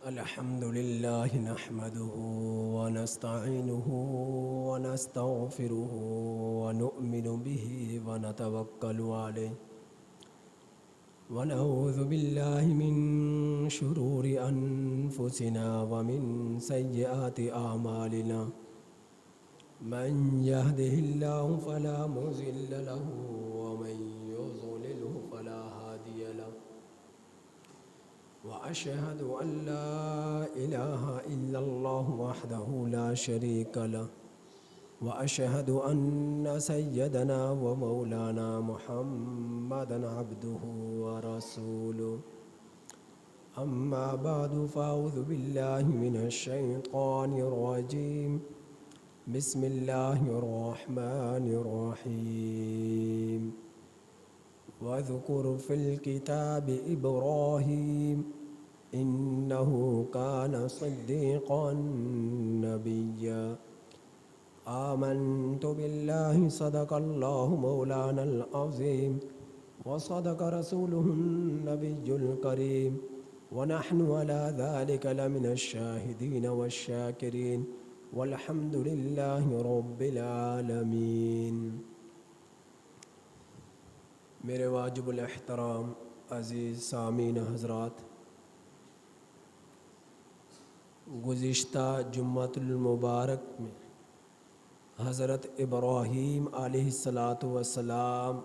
الحمد لله نحمده ونستعينه ونستغفره ونؤمن به ونتوكل عليه ونعوذ بالله من شرور أنفسنا ومن سيئات أعمالنا من يهده الله فلا مضل له ومن يضلله فلا هادي له وأشهد أن لا إله إلا الله وحده لا شريك له وأشهد أن سيدنا ومولانا محمدًا عبده ورسوله أما بعد فأعوذ بالله من الشيطان الرجيم بسم الله الرحمن الرحيم واذكر في الكتاب إبراهيم إنه كان صديقا نبيا آمنت بالله صدق الله مولانا العظيم وصدق رسوله النبي الكريم ونحن على ذلك لمن الشاهدين والشاكرين والحمد لله رب العالمين۔ میرے واجب الاحترام عزیز سامعین حضرات، گزشتہ جمعۃ المبارک میں حضرت ابراہیم علیہ السلام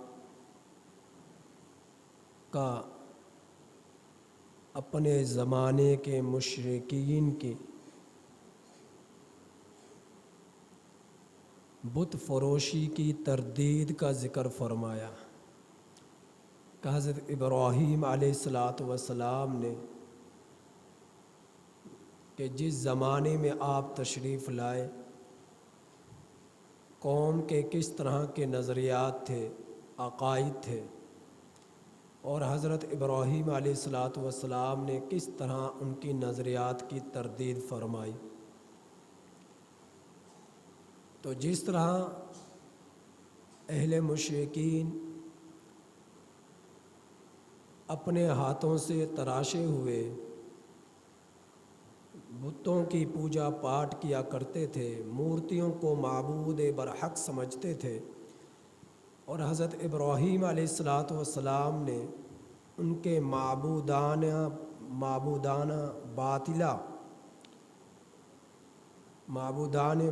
کا اپنے زمانے کے مشرکین کی بت فروشی کی تردید کا ذکر فرمایا کہ حضرت ابراہیم علیہ السلام نے کہ جس زمانے میں آپ تشریف لائے قوم کے کس طرح کے نظریات تھے، عقائد تھے، اور حضرت ابراہیم علیہ السلام نے کس طرح ان کی نظریات کی تردید فرمائی۔ تو جس طرح اہل مشرکین اپنے ہاتھوں سے تراشے ہوئے بتوں کی پوجا پاٹ کیا کرتے تھے، مورتیوں کو معبود برحق سمجھتے تھے، اور حضرت ابراہیم علیہ السلام نے ان کے معبودان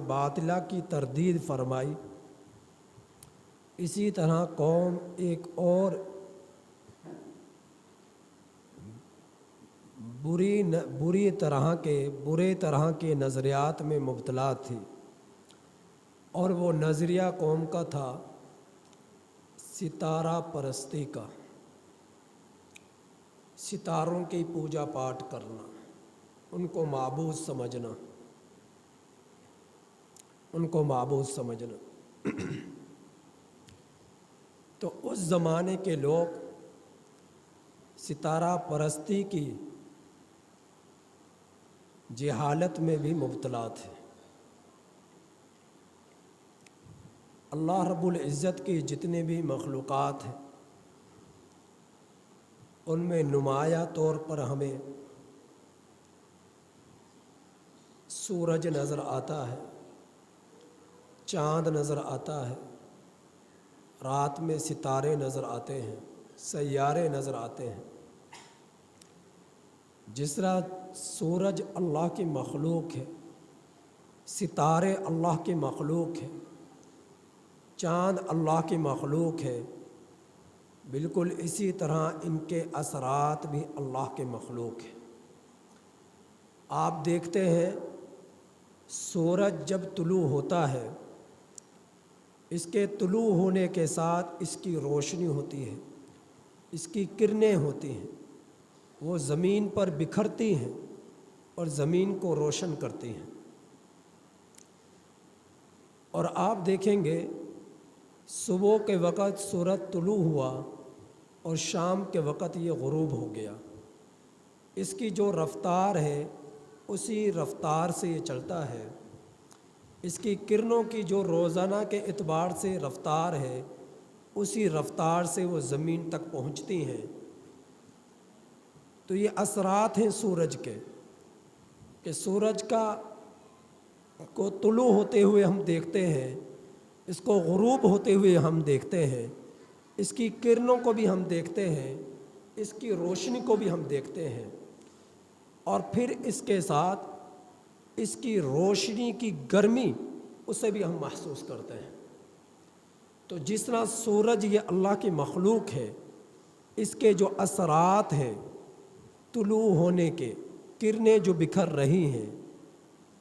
باطلہ کی تردید فرمائی۔ اسی طرح قوم ایک اور برے طرح کے نظریات میں مبتلا تھی، اور وہ نظریہ قوم کا تھا ستارہ پرستی کا، ستاروں کی پوجا پاٹ کرنا، ان کو معبود سمجھنا۔ تو اس زمانے کے لوگ ستارہ پرستی کی جہالت میں بھی مبتلا تھے۔ اللہ رب العزت کی جتنے بھی مخلوقات ہیں ان میں نمایاں طور پر ہمیں سورج نظر آتا ہے، چاند نظر آتا ہے، رات میں ستارے نظر آتے ہیں، سیارے نظر آتے ہیں۔ جس طرح سورج اللہ کی مخلوق ہے، ستارے اللہ کی مخلوق ہے، چاند اللہ کی مخلوق ہے، بالکل اسی طرح ان کے اثرات بھی اللہ کے مخلوق ہیں۔ آپ دیکھتے ہیں سورج جب طلوع ہوتا ہے، اس کے طلوع ہونے کے ساتھ اس کی روشنی ہوتی ہے، اس کی کرنیں ہوتی ہیں، وہ زمین پر بکھرتی ہیں اور زمین کو روشن کرتی ہیں۔ اور آپ دیکھیں گے صبح کے وقت سورج طلوع ہوا اور شام کے وقت یہ غروب ہو گیا، اس کی جو رفتار ہے اسی رفتار سے یہ چلتا ہے، اس کی کرنوں کی جو روزانہ کے اعتبار سے رفتار ہے اسی رفتار سے وہ زمین تک پہنچتی ہیں۔ تو یہ اثرات ہیں سورج کے، کہ سورج کو طلوع ہوتے ہوئے ہم دیکھتے ہیں، اس کو غروب ہوتے ہوئے ہم دیکھتے ہیں، اس کی کرنوں کو بھی ہم دیکھتے ہیں، اس کی روشنی کو بھی ہم دیکھتے ہیں، اور پھر اس کے ساتھ اس کی روشنی کی گرمی اسے بھی ہم محسوس کرتے ہیں۔ تو جس طرح سورج یہ اللہ کی مخلوق ہے، اس کے جو اثرات ہیں طلوع ہونے کے، کرنیں جو بکھر رہی ہیں،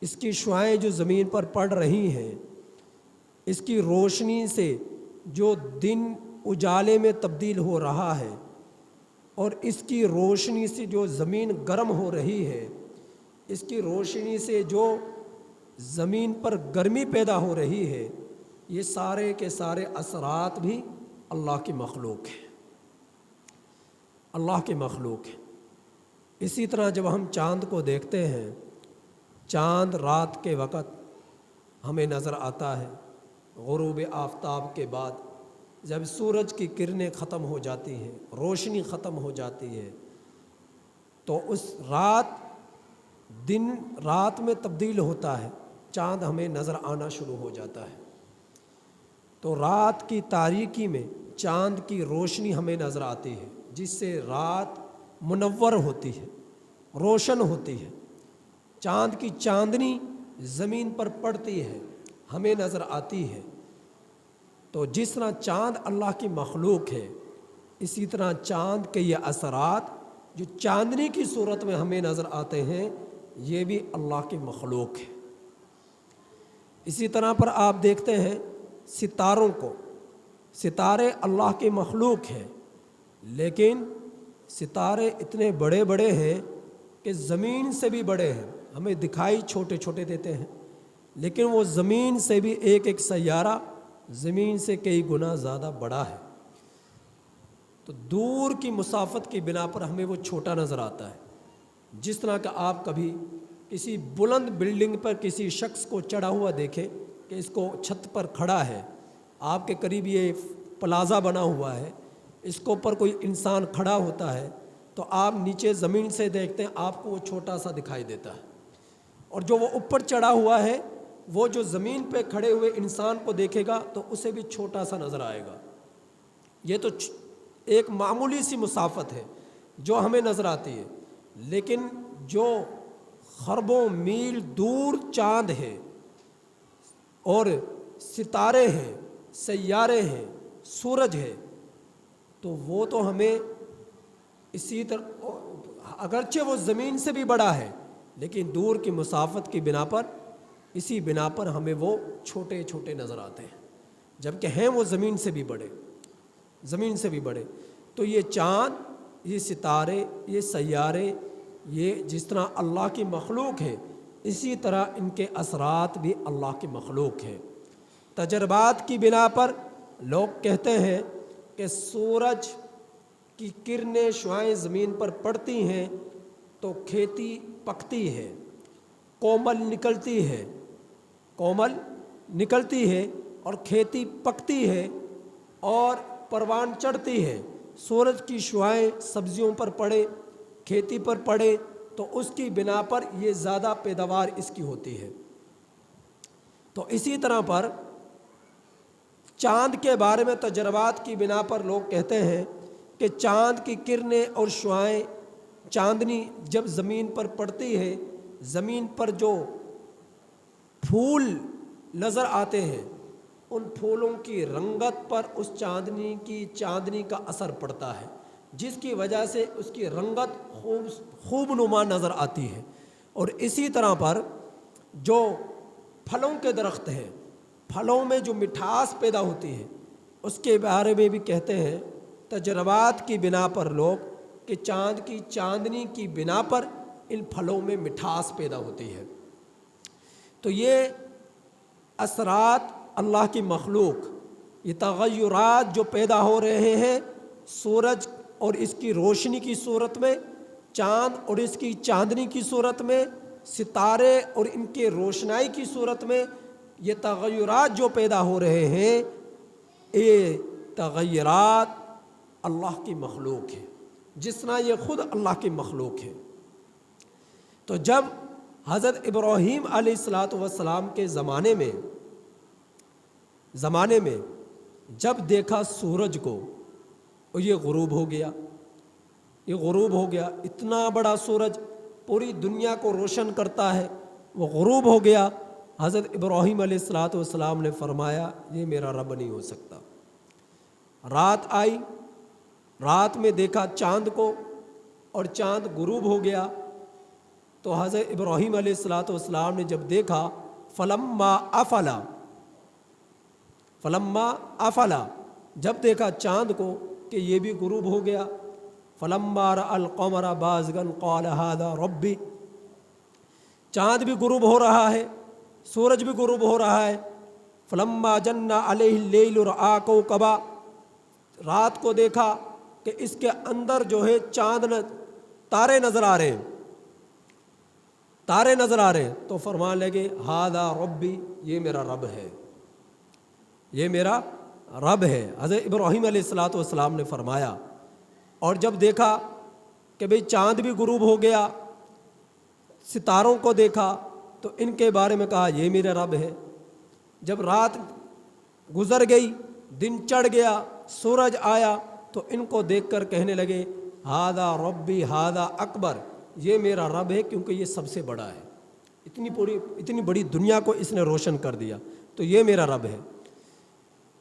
اس کی شعاعیں جو زمین پر پڑ رہی ہیں، اس کی روشنی سے جو دن اجالے میں تبدیل ہو رہا ہے، اور اس کی روشنی سے جو زمین گرم ہو رہی ہے، اس کی روشنی سے جو زمین پر گرمی پیدا ہو رہی ہے، یہ سارے کے سارے اثرات بھی اللہ کی مخلوق ہیں، اللہ کی مخلوق ہے۔ اسی طرح جب ہم چاند کو دیکھتے ہیں، چاند رات کے وقت ہمیں نظر آتا ہے، غروب آفتاب کے بعد جب سورج کی کرنیں ختم ہو جاتی ہیں، روشنی ختم ہو جاتی ہے، تو اس دن رات میں تبدیل ہوتا ہے، چاند ہمیں نظر آنا شروع ہو جاتا ہے۔ تو رات کی تاریکی میں چاند کی روشنی ہمیں نظر آتی ہے، جس سے رات منور ہوتی ہے، روشن ہوتی ہے، چاند کی چاندنی زمین پر پڑتی ہے، ہمیں نظر آتی ہے۔ تو جس طرح چاند اللہ کی مخلوق ہے، اسی طرح چاند کے یہ اثرات جو چاندنی کی صورت میں ہمیں نظر آتے ہیں، یہ بھی اللہ کی مخلوق ہے۔ اسی طرح پر آپ دیکھتے ہیں ستاروں کو، ستارے اللہ کی مخلوق ہیں، لیکن ستارے اتنے بڑے بڑے ہیں کہ زمین سے بھی بڑے ہیں، ہمیں دکھائی چھوٹے چھوٹے دیتے ہیں، لیکن وہ زمین سے بھی ایک سیارہ زمین سے کئی گنا زیادہ بڑا ہے۔ تو دور کی مسافت کی بنا پر ہمیں وہ چھوٹا نظر آتا ہے۔ جس طرح کہ آپ کبھی کسی بلند بلڈنگ پر کسی شخص کو چڑھا ہوا دیکھیں کہ اس کو چھت پر کھڑا ہے، آپ کے قریب یہ پلازا بنا ہوا ہے، اس کے اوپر کوئی انسان کھڑا ہوتا ہے، تو آپ نیچے زمین سے دیکھتے ہیں، آپ کو وہ چھوٹا سا دکھائی دیتا ہے، اور جو وہ اوپر چڑھا ہوا ہے وہ جو زمین پہ کھڑے ہوئے انسان کو دیکھے گا تو اسے بھی چھوٹا سا نظر آئے گا۔ یہ تو ایک معمولی سی مسافت ہے جو ہمیں نظر آتی ہے، لیکن جو خربوں میل دور چاند ہے اور ستارے ہیں، سیارے ہیں، سورج ہے، تو وہ تو ہمیں اسی طرح، اگرچہ وہ زمین سے بھی بڑا ہے، لیکن دور کی مسافت کی بنا پر، اسی بنا پر ہمیں وہ چھوٹے چھوٹے نظر آتے ہیں، جبکہ ہیں وہ زمین سے بھی بڑے، زمین سے بھی بڑے۔ تو یہ چاند، یہ ستارے، یہ سیارے، یہ جس طرح اللہ کی مخلوق ہے، اسی طرح ان کے اثرات بھی اللہ کی مخلوق ہے۔ تجربات کی بنا پر لوگ کہتے ہیں کہ سورج کی کرنیں شعاعیں زمین پر پڑتی ہیں تو کھیتی پکتی ہے، کومل نکلتی ہے اور کھیتی پکتی ہے اور پروان چڑھتی ہے۔ سورج کی شعاعیں سبزیوں پر پڑے، کھیتی پر پڑے تو اس کی بنا پر یہ زیادہ پیداوار اس کی ہوتی ہے۔ تو اسی طرح پر چاند کے بارے میں تجربات کی بنا پر لوگ کہتے ہیں کہ چاند کی کرنیں اور شعاعیں، چاندنی جب زمین پر پڑتی ہے، زمین پر جو پھول نظر آتے ہیں، ان پھولوں کی رنگت پر اس چاندنی کا اثر پڑتا ہے، جس کی وجہ سے اس کی رنگت خوب نما نظر آتی ہے۔ اور اسی طرح پر جو پھلوں کے درخت ہیں، پھلوں میں جو مٹھاس پیدا ہوتی ہے، اس کے بارے میں بھی کہتے ہیں تجربات کی بنا پر لوگ کہ چاند کی چاندنی کی بنا پر ان پھلوں میں مٹھاس پیدا ہوتی ہے۔ تو یہ اثرات اللہ کی مخلوق، یہ تغیرات جو پیدا ہو رہے ہیں سورج اور اس کی روشنی کی صورت میں، چاند اور اس کی چاندنی کی صورت میں، ستارے اور ان کے روشنائی کی صورت میں، یہ تغیرات جو پیدا ہو رہے ہیں، یہ تغیرات اللہ کی مخلوق ہے، جس طرح یہ خود اللہ کی مخلوق ہے۔ تو جب حضرت ابراہیم علیہ الصلاۃ والسلام کے زمانے میں جب دیکھا سورج کو، یہ غروب ہو گیا، اتنا بڑا سورج پوری دنیا کو روشن کرتا ہے، وہ غروب ہو گیا۔ حضرت ابراہیم علیہ الصلاۃ والسلام نے فرمایا یہ میرا رب نہیں ہو سکتا۔ رات آئی، رات میں دیکھا چاند کو اور چاند غروب ہو گیا، تو حضرت ابراہیم علیہ الصلاۃ والسلام نے جب دیکھا فلما افلا، جب دیکھا چاند کو کہ یہ بھی غروب ہو گیا، فلما رأى القمر بازغا قال هذا ربی، چاند بھی غروب ہو رہا ہے، سورج بھی غروب ہو رہا ہے۔ فلما جن علیہ اللیل رأى کوكبا، رات کو دیکھا کہ اس کے اندر جو ہے چاند تارے نظر آ رہے ہیں، تو فرمان لگے ہذا ربی، یہ میرا رب ہے، حضرت ابراہیم علیہ الصلاۃ والسلام نے فرمایا۔ اور جب دیکھا کہ بھئی چاند بھی غروب ہو گیا، ستاروں کو دیکھا تو ان کے بارے میں کہا یہ میرا رب ہے۔ جب رات گزر گئی، دن چڑھ گیا، سورج آیا، تو ان کو دیکھ کر کہنے لگے ہذا ربی ہذا اکبر، یہ میرا رب ہے کیونکہ یہ سب سے بڑا ہے، اتنی بڑی دنیا کو اس نے روشن کر دیا، تو یہ میرا رب ہے۔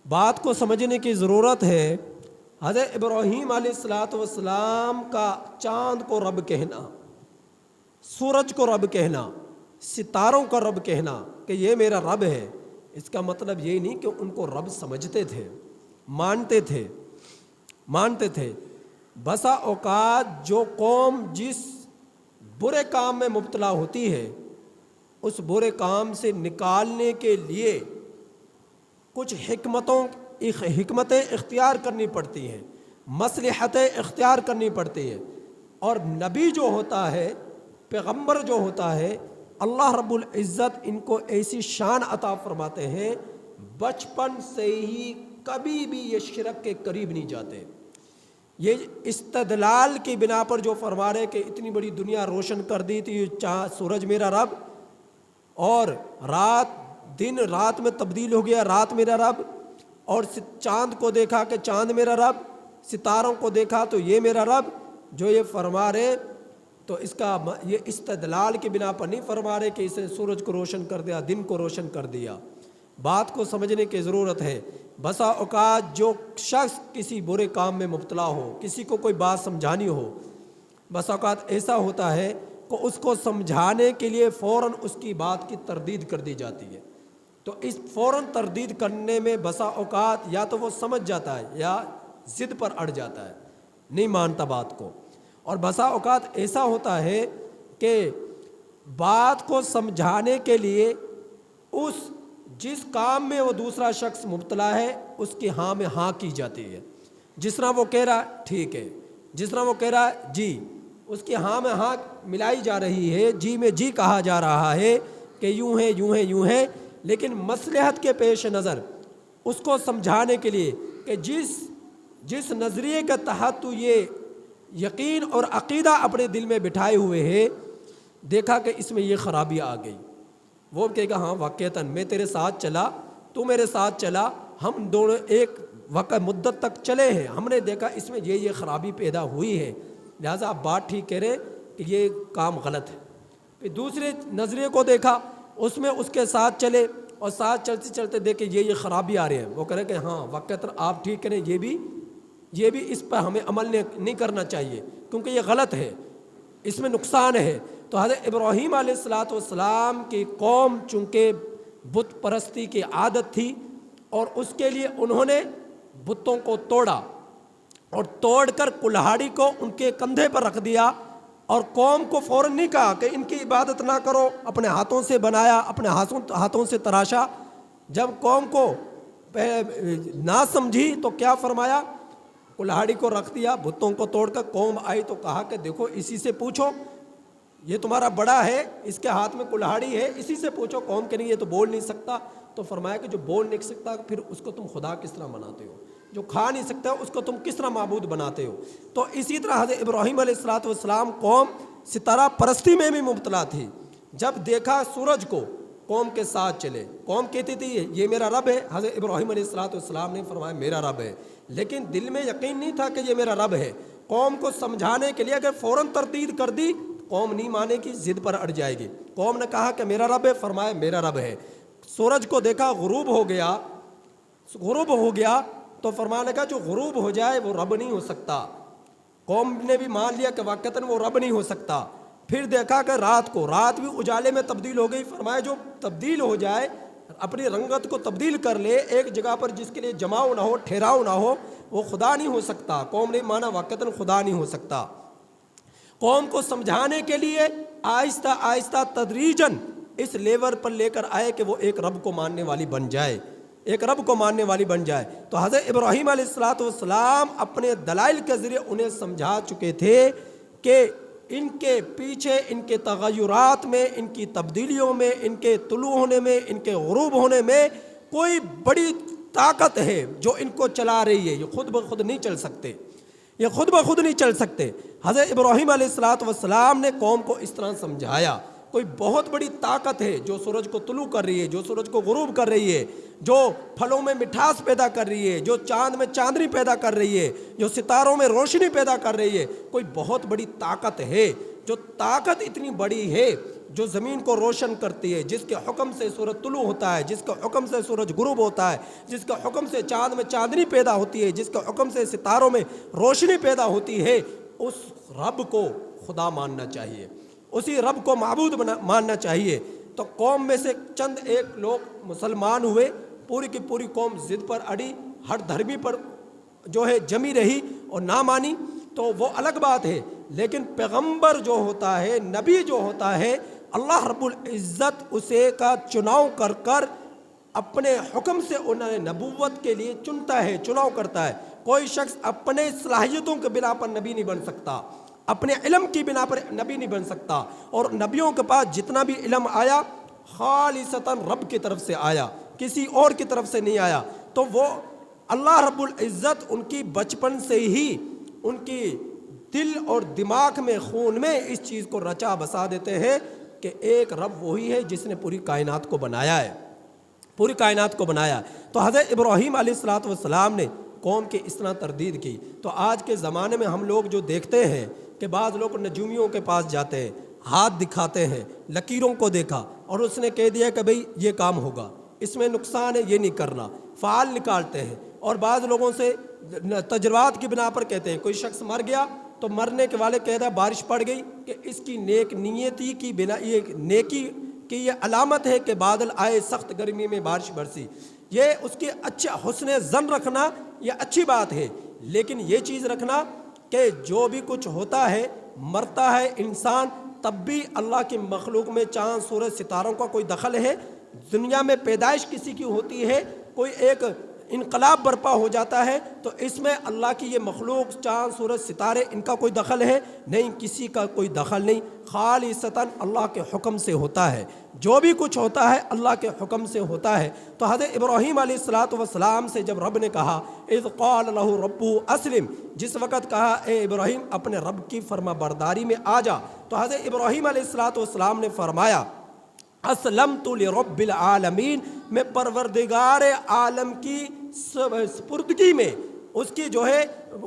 بات کو سمجھنے کی ضرورت ہے، حضرت ابراہیم علیہ الصلاۃ والسلام کا چاند کو رب کہنا، سورج کو رب کہنا، ستاروں کا رب کہنا کہ یہ میرا رب ہے، اس کا مطلب یہ نہیں کہ ان کو رب سمجھتے تھے، مانتے تھے۔ بسا اوقات جو قوم جس برے کام میں مبتلا ہوتی ہے، اس برے کام سے نکالنے کے لیے کچھ حکمتیں اختیار کرنی پڑتی ہیں، مصلحتیں اختیار کرنی پڑتی ہیں، اور نبی جو ہوتا ہے، پیغمبر جو ہوتا ہے، اللہ رب العزت ان کو ایسی شان عطا فرماتے ہیں، بچپن سے ہی کبھی بھی یہ شرک کے قریب نہیں جاتے۔ یہ استدلال کی بنا پر جو فرما رہے کہ اتنی بڑی دنیا روشن کر دی تھی، سورج میرا رب، اور دن رات میں تبدیل ہو گیا، رات میرا رب، اور چاند کو دیکھا کہ چاند میرا رب، ستاروں کو دیکھا تو یہ میرا رب، جو یہ فرما رہے تو اس کا یہ استدلال کی بنا پر نہیں فرما رہے کہ اسے سورج کو روشن کر دیا، دن کو روشن کر دیا۔ بات کو سمجھنے کی ضرورت ہے۔ بسا اوقات جو شخص کسی برے کام میں مبتلا ہو، کسی کو کوئی بات سمجھانی ہو، بسا اوقات ایسا ہوتا ہے کہ اس کو سمجھانے کے لیے فوراً اس کی بات کی تردید کر دی جاتی ہے، تو اس فوراً تردید کرنے میں بسا اوقات یا تو وہ سمجھ جاتا ہے یا ضد پر اڑ جاتا ہے، نہیں مانتا بات کو۔ اور بسا اوقات ایسا ہوتا ہے کہ بات کو سمجھانے کے لیے جس کام میں وہ دوسرا شخص مبتلا ہے اس کی ہاں میں ہاں کی جاتی ہے، جس طرح وہ کہہ رہا ہے ٹھیک ہے، جس طرح وہ کہہ رہا ہے جی، اس کی ہاں میں ہاں ملائی جا رہی ہے، جی میں جی کہا جا رہا ہے کہ یوں ہے یوں ہے یوں ہے، لیکن مصلحت کے پیش نظر اس کو سمجھانے کے لیے کہ جس نظریے کے تحت تو یہ یقین اور عقیدہ اپنے دل میں بٹھائے ہوئے ہے، دیکھا کہ اس میں یہ خرابی آ گئی، وہ کہے گا ہاں واقعتاً میں تیرے ساتھ چلا، تو میرے ساتھ چلا، ہم دونوں ایک مدت تک چلے ہیں، ہم نے دیکھا اس میں یہ خرابی پیدا ہوئی ہے، لہٰذا آپ بات ٹھیک کہہ رہے کہ یہ کام غلط ہے۔ پھر دوسرے نظریے کو دیکھا، اس میں اس کے ساتھ چلے اور ساتھ چلتے چلتے دیکھے یہ خرابی آ رہی ہے، وہ کہہ رہے کہ ہاں واقعتاً آپ ٹھیک کریں، یہ بھی اس پر ہمیں عمل نہیں کرنا چاہیے کیونکہ یہ غلط ہے، اس میں نقصان ہے۔ تو حضرت ابراہیم علیہ الصلاۃ والسلام کی قوم چونکہ بت پرستی کی عادت تھی، اور اس کے لیے انہوں نے بتوں کو توڑا اور توڑ کر کلہاڑی کو ان کے کندھے پر رکھ دیا، اور قوم کو فوراً نہیں کہا کہ ان کی عبادت نہ کرو، اپنے ہاتھوں سے بنایا، اپنے ہاتھوں سے تراشا۔ جب قوم کو نہ سمجھی تو کیا فرمایا، کلہاڑی کو رکھ دیا، بتوں کو توڑ کر قوم آئی تو کہا کہ دیکھو اسی سے پوچھو، یہ تمہارا بڑا ہے، اس کے ہاتھ میں کلہاڑی ہے، اسی سے پوچھو۔ قوم کہ نہیں یہ تو بول نہیں سکتا، تو فرمایا کہ جو بول نہیں سکتا پھر اس کو تم خدا کس طرح مناتے ہو، جو کھا نہیں سکتا اس کو تم کس طرح معبود بناتے ہو۔ تو اسی طرح حضرت ابراہیم علیہ الصلاۃ والسلام قوم ستارہ پرستی میں بھی مبتلا تھی، جب دیکھا سورج کو قوم کے ساتھ چلے، قوم کہتی تھی یہ میرا رب ہے، حضرت ابراہیم علیہ السلام نے فرمایا میرا رب ہے، لیکن دل میں یقین نہیں تھا کہ یہ میرا رب ہے۔ قوم کو سمجھانے کے لیے اگر فوراً تردید کر دی قوم نہیں مانے گی، ضد پر اڑ جائے گی۔ قوم نے کہا کہ میرا رب ہے، فرمایا میرا رب ہے۔ سورج کو دیکھا غروب ہو گیا تو فرمانے کا جو غروب ہو جائے وہ رب نہیں ہو سکتا۔ قوم نے بھی مان لیا کہ واقعتاً وہ رب نہیں ہو سکتا۔ پھر دیکھا کہ رات بھی اجالے میں تبدیل ہو گئی، فرمایا جو تبدیل ہو جائے اپنی رنگت کو تبدیل کر لے ایک جگہ پر جس کے لیے جماؤ نہ ہو، ٹھہراؤ نہ ہو، وہ خدا نہیں ہو سکتا۔ قوم نے مانا واقعتاً خدا نہیں ہو سکتا۔ قوم کو سمجھانے کے لیے آہستہ آہستہ تدریجاً اس لیور پر لے کر آئے کہ وہ ایک رب کو ماننے والی بن جائے، ایک رب کو ماننے والی بن جائے۔ تو حضرت ابراہیم علیہ السلام اپنے دلائل کے ذریعے انہیں سمجھا چکے تھے کہ ان کے پیچھے، ان کے تغیرات میں، ان کی تبدیلیوں میں، ان کے طلوع ہونے میں، ان کے غروب ہونے میں کوئی بڑی طاقت ہے جو ان کو چلا رہی ہے، یہ خود بخود نہیں چل سکتے، یہ خود بخود نہیں چل سکتے۔ حضرت ابراہیم علیہ السلام نے قوم کو اس طرح سمجھایا کوئی بہت بڑی طاقت ہے جو سورج کو طلوع کر رہی ہے، جو سورج کو غروب کر رہی ہے، جو پھلوں میں مٹھاس پیدا کر رہی ہے، جو چاند میں چاندنی پیدا کر رہی ہے، جو ستاروں میں روشنی پیدا کر رہی ہے۔ کوئی بہت بڑی طاقت ہے، جو طاقت اتنی بڑی ہے جو زمین کو روشن کرتی ہے، جس کے حکم سے سورج طلوع ہوتا ہے، جس کے حکم سے سورج غروب ہوتا ہے، جس کے حکم سے چاند میں چاندنی پیدا ہوتی ہے، جس کے حکم سے ستاروں میں روشنی پیدا ہوتی ہے۔ اس رب کو خدا ماننا چاہیے، اسی رب کو معبود ماننا چاہیے۔ تو قوم میں سے چند ایک لوگ مسلمان ہوئے، پوری کی پوری قوم ضد پر اڑی، ہر دھرمی پر جو ہے جمی رہی اور نہ مانی تو وہ الگ بات ہے۔ لیکن پیغمبر جو ہوتا ہے، نبی جو ہوتا ہے، اللہ رب العزت اسے کا چناؤ کر کر اپنے حکم سے انہوں نے نبوت کے لیے چنتا ہے، چناؤ کرتا ہے۔ کوئی شخص اپنے صلاحیتوں کے بنا پر نبی نہیں بن سکتا، اپنے علم کی بنا پر نبی نہیں بن سکتا، اور نبیوں کے پاس جتنا بھی علم آیا خالصتاً رب کی طرف سے آیا، کسی اور کی طرف سے نہیں آیا۔ تو وہ اللہ رب العزت ان کی بچپن سے ہی ان کی دل اور دماغ میں، خون میں اس چیز کو رچا بسا دیتے ہیں کہ ایک رب وہی ہے جس نے پوری کائنات کو بنایا ہے، پوری کائنات کو بنایا۔ تو حضرت ابراہیم علیہ السلام نے قوم کی اس طرح تردید کی۔ تو آج کے زمانے میں ہم لوگ جو دیکھتے ہیں کہ بعض لوگ نجومیوں کے پاس جاتے ہیں، ہاتھ دکھاتے ہیں، لکیروں کو دیکھا اور اس نے کہہ دیا کہ بھئی یہ کام ہوگا، اس میں نقصان ہے، یہ نہیں کرنا، فعال نکالتے ہیں۔ اور بعض لوگوں سے تجربات کی بنا پر کہتے ہیں، کوئی شخص مر گیا تو مرنے کے والے کہتا ہے بارش پڑ گئی کہ اس کی نیک نیتی کی بنا، یہ نیکی کی یہ علامت ہے کہ بادل آئے، سخت گرمی میں بارش برسی۔ یہ اس کے اچھا حسن ظن رکھنا یہ اچھی بات ہے، لیکن یہ چیز رکھنا کہ جو بھی کچھ ہوتا ہے، مرتا ہے انسان، تب بھی اللہ کی مخلوق میں چاند سورج ستاروں کا کوئی دخل ہے؟ دنیا میں پیدائش کسی کی ہوتی ہے، کوئی ایک انقلاب برپا ہو جاتا ہے تو اس میں اللہ کی یہ مخلوق چاند سورج ستارے ان کا کوئی دخل ہے؟ نہیں، کسی کا کوئی دخل نہیں، خالصتاً اللہ کے حکم سے ہوتا ہے۔ جو بھی کچھ ہوتا ہے اللہ کے حکم سے ہوتا ہے۔ تو حضرت ابراہیم علیہ السلام سے جب رب نے کہا اذ قال له ربه اسلم، جس وقت کہا اے ابراہیم اپنے رب کی فرما برداری میں آ جا، تو حضرت ابراہیم علیہ السلام نے فرمایا اسلمت لرب العالمین، میں پروردگار عالم کی سپردگی میں، اس کی جو ہے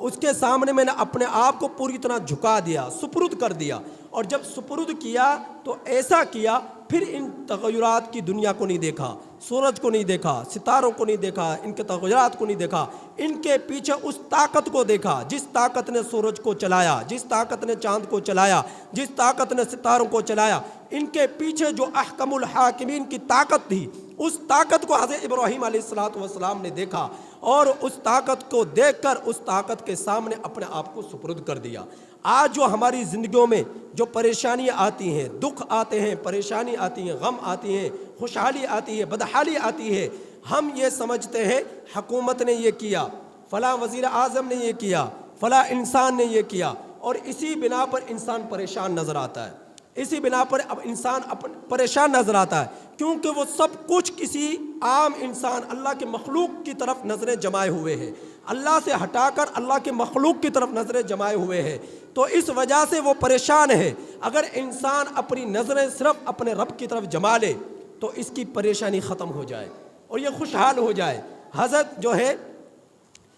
اس کے سامنے میں نے اپنے آپ کو پوری طرح جھکا دیا، سپرد کر دیا۔ اور جب سپرد کیا تو ایسا کیا، پھر ان تغیرات کی دنیا کو نہیں دیکھا، سورج کو نہیں دیکھا، ستاروں کو نہیں دیکھا، ان کے تغیرات کو نہیں دیکھا، ان کے پیچھے اس طاقت کو دیکھا جس طاقت نے سورج کو چلایا، جس طاقت نے چاند کو چلایا، جس طاقت نے ستاروں کو چلایا۔ ان کے پیچھے جو احکم الحاکمین کی طاقت تھی، اس طاقت کو حضرت ابراہیم علیہ السلام نے دیکھا، اور اس طاقت کو دیکھ کر اس طاقت کے سامنے اپنے آپ کو سپرد کر دیا۔ آج جو ہماری زندگیوں میں جو پریشانیاں آتی ہیں، دکھ آتے ہیں، پریشانی آتی ہیں، غم آتی ہیں، خوشحالی آتی ہے، بدحالی آتی ہے، ہم یہ سمجھتے ہیں حکومت نے یہ کیا، فلاں وزیر اعظم نے یہ کیا، فلاں انسان نے یہ کیا، اور اسی بنا پر انسان پریشان نظر آتا ہے، اسی بنا پر اب انسان پریشان نظر آتا ہے، کیونکہ وہ سب کچھ کسی عام انسان اللہ کے مخلوق کی طرف نظریں جمائے ہوئے ہیں۔ اللہ سے ہٹا کر اللہ کے مخلوق کی طرف نظریں جمائے ہوئے ہیں، تو اس وجہ سے وہ پریشان ہے۔ اگر انسان اپنی نظریں صرف اپنے رب کی طرف جما لے تو اس کی پریشانی ختم ہو جائے اور یہ خوشحال ہو جائے۔ حضرت جو ہے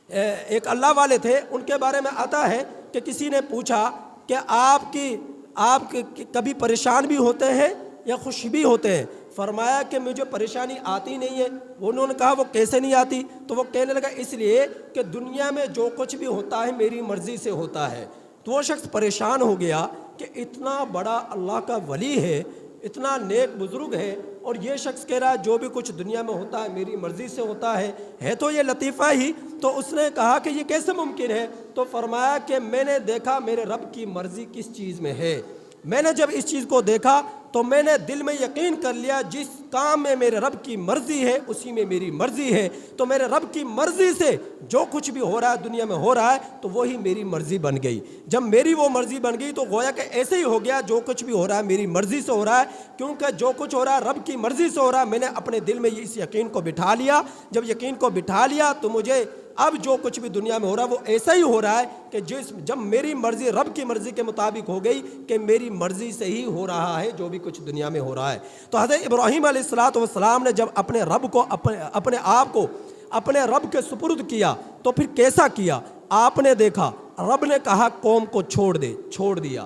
ایک اللہ والے تھے، ان کے بارے میں آتا ہے کہ کسی نے پوچھا کہ آپ کبھی پریشان بھی ہوتے ہیں یا خوش بھی ہوتے ہیں؟ فرمایا کہ مجھے پریشانی آتی نہیں ہے۔ انہوں نے کہا وہ کیسے نہیں آتی؟ تو وہ کہنے لگا اس لیے کہ دنیا میں جو کچھ بھی ہوتا ہے میری مرضی سے ہوتا ہے۔ تو وہ شخص پریشان ہو گیا کہ اتنا بڑا اللہ کا ولی ہے، اتنا نیک بزرگ ہے، اور یہ شخص کہہ رہا ہے جو بھی کچھ دنیا میں ہوتا ہے میری مرضی سے ہوتا ہے تو یہ لطیفہ ہی۔ تو اس نے کہا کہ یہ کیسے ممکن ہے؟ تو فرمایا کہ میں نے دیکھا میرے رب کی مرضی کس چیز میں ہے۔ میں نے جب اس چیز کو دیکھا تو میں نے دل میں یقین کر لیا جس کام میں میرے رب کی مرضی ہے اسی میں میری مرضی ہے، تو میرے رب کی مرضی سے جو کچھ بھی ہو رہا ہے دنیا میں ہو رہا ہے تو وہی میری مرضی بن گئی۔ جب میری وہ مرضی بن گئی تو گویا کہ ایسے ہی ہو گیا، جو کچھ بھی ہو رہا ہے میری مرضی سے ہو رہا ہے، کیونکہ جو کچھ ہو رہا ہے رب کی مرضی سے ہو رہا ہے۔ میں نے اپنے دل میں اس یقین کو بٹھا لیا، جب یقین کو بٹھا لیا تو مجھے اب جو کچھ بھی دنیا میں ہو رہا ہے وہ ایسا ہی ہو رہا ہے کہ جب میری مرضی رب کی مرضی کے مطابق ہو گئی کہ میری مرضی سے ہی ہو رہا ہے جو بھی کچھ دنیا میں ہو رہا ہے۔ تو حضرت ابراہیم علیہ السلام نے جب اپنے رب کو اپنے آپ کو اپنے رب کے سپرد کیا تو پھر کیسا کیا؟ آپ نے دیکھا رب نے کہا قوم کو چھوڑ دے، چھوڑ دیا۔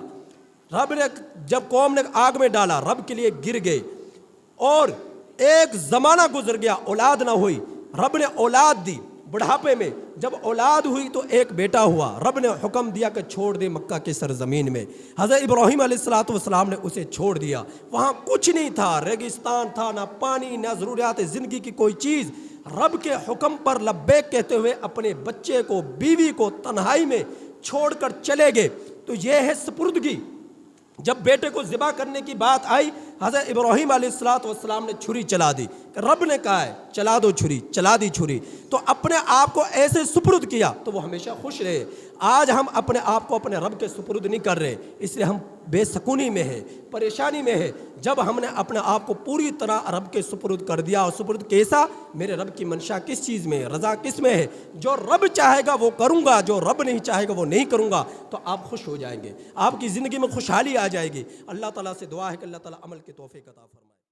رب نے جب قوم نے آگ میں ڈالا رب کے لیے گر گئے، اور ایک زمانہ گزر گیا اولاد نہ ہوئی، رب نے اولاد دی۔ بڑھاپے میں جب اولاد ہوئی تو ایک بیٹا ہوا، رب نے حکم دیا کہ چھوڑ دے مکہ کے سرزمین میں۔ حضرت ابراہیم علیہ السلام نے اسے چھوڑ دیا، وہاں کچھ نہیں تھا، ریگستان تھا، نہ پانی نہ ضروریات زندگی کی کوئی چیز۔ رب کے حکم پر لبیک کہتے ہوئے اپنے بچے کو بیوی کو تنہائی میں چھوڑ کر چلے گئے۔ تو یہ ہے سپردگی۔ جب بیٹے کو ذبح کرنے کی بات آئی حضرت ابراہیم علیہ السلام نے چھری چلا دی، کہ رب نے کہا ہے چلا دو چھری، چلا دی چھری۔ تو اپنے آپ کو ایسے سپرد کیا تو وہ ہمیشہ خوش رہے۔ آج ہم اپنے آپ کو اپنے رب کے سپرد نہیں کر رہے، اس لیے ہم بے سکونی میں ہے، پریشانی میں ہے۔ جب ہم نے اپنے آپ کو پوری طرح رب کے سپرد کر دیا، اور سپرد کیسا؟ میرے رب کی منشا کس چیز میں ہے، رضا کس میں ہے، جو رب چاہے گا وہ کروں گا، جو رب نہیں چاہے گا وہ نہیں کروں گا، تو آپ خوش ہو جائیں گے، آپ کی زندگی میں خوشحالی آ جائے گی۔ اللہ تعالیٰ سے دعا ہے کہ اللہ تعالیٰ عمل کی توفیق عطا فرمائے۔